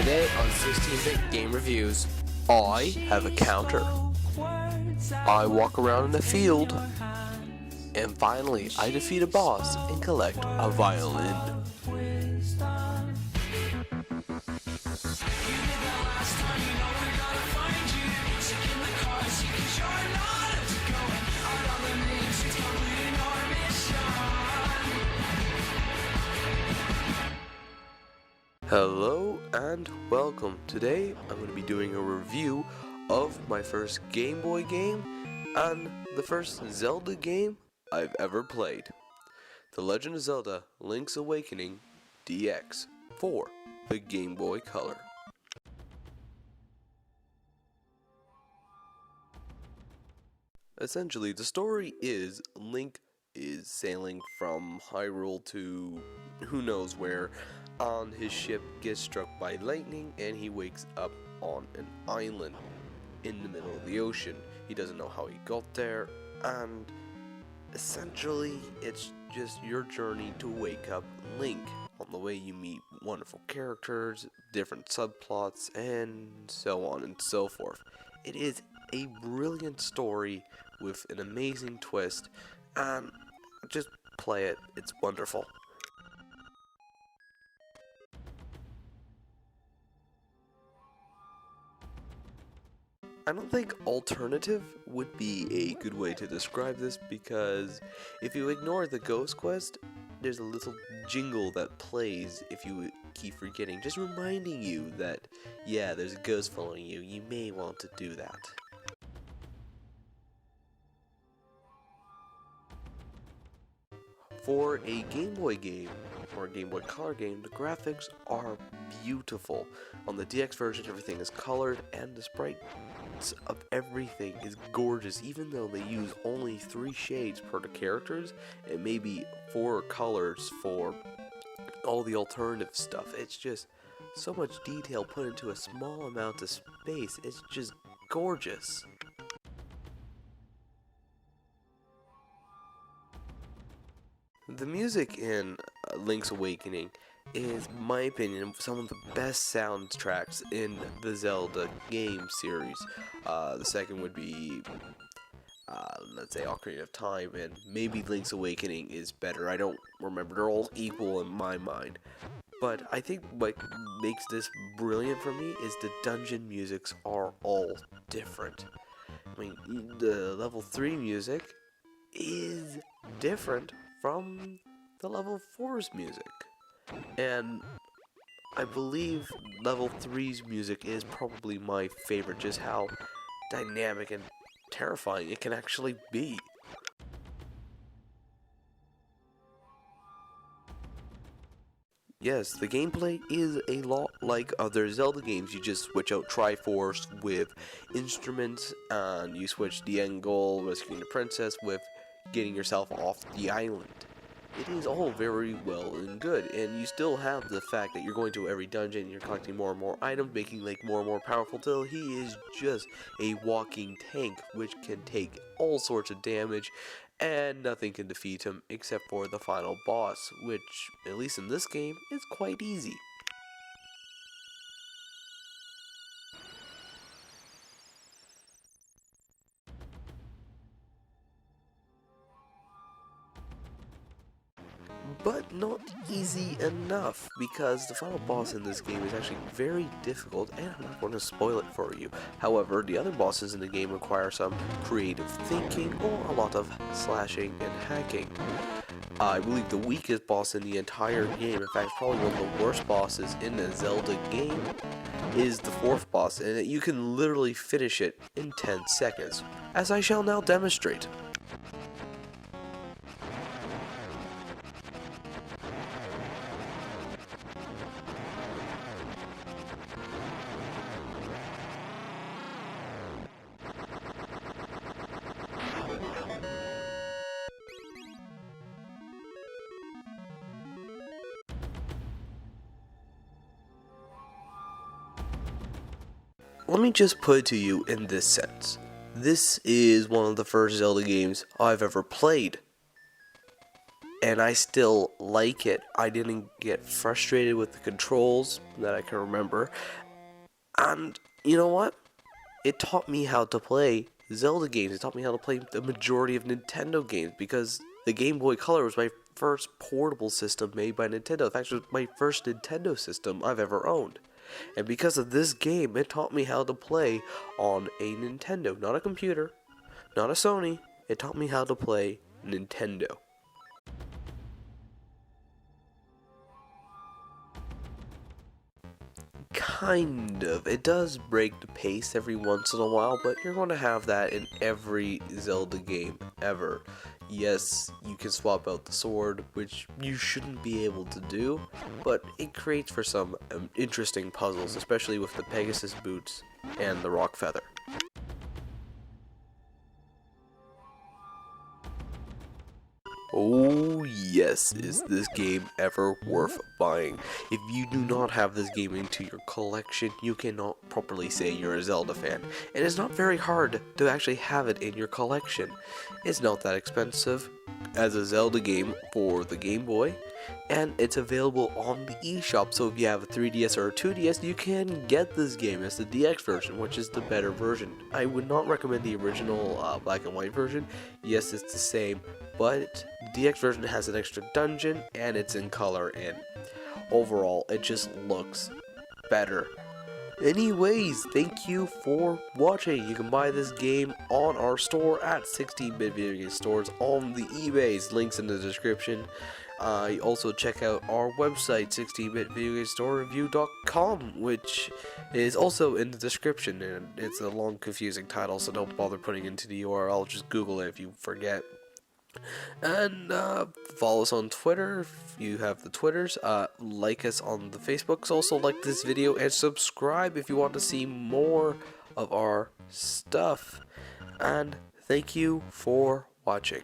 Today on 16-Bit Game Reviews, I have a counter. I walk around in the field, and finally I defeat a boss and collect a violin. Hello and welcome. Today I'm going to be doing a review of my first Game Boy game and the first Zelda game I've ever played. The Legend of Zelda Link's Awakening DX for the Game Boy Color. Essentially, the story is Link is sailing from Hyrule to who knows where, and his ship gets struck by lightning and he wakes up on an island in the middle of the ocean. He doesn't know how he got there, and essentially it's just your journey to wake up Link. On the way you meet wonderful characters, different subplots, and so on and so forth. It is a brilliant story with an amazing twist, and just play it, it's wonderful. I don't think alternative would be a good way to describe this, because if you ignore the ghost quest, there's a little jingle that plays if you keep forgetting, just reminding you that, yeah, there's a ghost following you, you may want to do that. For a Game Boy game, or a Game Boy Color game, the graphics are beautiful. On the DX version, everything is colored, and the sprites of everything is gorgeous, even though they use only 3 shades per the characters, and maybe 4 colors for all the alternative stuff. It's just so much detail put into a small amount of space. It's just gorgeous. The music in Link's Awakening is, in my opinion, some of the best soundtracks in the Zelda game series. The second would be, let's say, Ocarina of Time, and maybe Link's Awakening is better. I don't remember. They're all equal in my mind. But I think what makes this brilliant for me is the dungeon musics are all different. I mean, the level 3 music is different from the level 4's music, and I believe level 3's music is probably my favorite, just how dynamic and terrifying it can actually be. Yes, the gameplay is a lot like other Zelda games. You just switch out Triforce with instruments, and you switch the end goal, rescuing the princess, with getting yourself off the island. It is all very well and good, and you still have the fact that you're going to every dungeon, you're collecting more and more items, making Link more and more powerful till he is just a walking tank, which can take all sorts of damage, and nothing can defeat him except for the final boss, which, at least in this game, is quite easy. But not easy enough, because the final boss in this game is actually very difficult, and I'm not going to spoil it for you. However, the other bosses in the game require some creative thinking or a lot of slashing and hacking. I believe the weakest boss in the entire game, in fact probably one of the worst bosses in the Zelda game, is the 4th boss, and you can literally finish it in 10 seconds, as I shall now demonstrate. Let me just put it to you in this sense. This is one of the first Zelda games I've ever played. and I still like it. I didn't get frustrated with the controls that I can remember. And you know what? It taught me how to play Zelda games. It taught me how to play the majority of Nintendo games, because the Game Boy Color was my first portable system made by Nintendo. In fact, it was my first Nintendo system I've ever owned. And because of this game, it taught me how to play on a Nintendo, not a computer, not a Sony. It taught me how to play Nintendo. Kind of. It does break the pace every once in a while, but you're going to have that in every Zelda game ever. Yes, you can swap out the sword, which you shouldn't be able to do, but it creates for some interesting puzzles, especially with the Pegasus boots and the rock feather. Oh yes, is this game ever worth buying? If you do not have this game into your collection, you cannot properly say you're a Zelda fan. And it's not very hard to actually have it in your collection. It's not that expensive as a Zelda game for the Game Boy, and it's available on the eShop, so if you have a 3DS or a 2DS, you can get this game as the DX version, which is the better version. I would not recommend the original black and white version. Yes, it's the same, but the DX version has an extra dungeon, and it's in color, and overall, it just looks better. Anyways, thank you for watching. You can buy this game on our store at 16-bit video game stores on the eBays. Links in the description. Also check out our website, 16bitvideogamestorereview.com, which is also in the description, and it's a long, confusing title, so don't bother putting it into the URL. Just Google it if you forget. And follow us on Twitter if you have the Twitters. Like us on the Facebooks. Also like this video and subscribe if you want to see more of our stuff. And thank you for watching.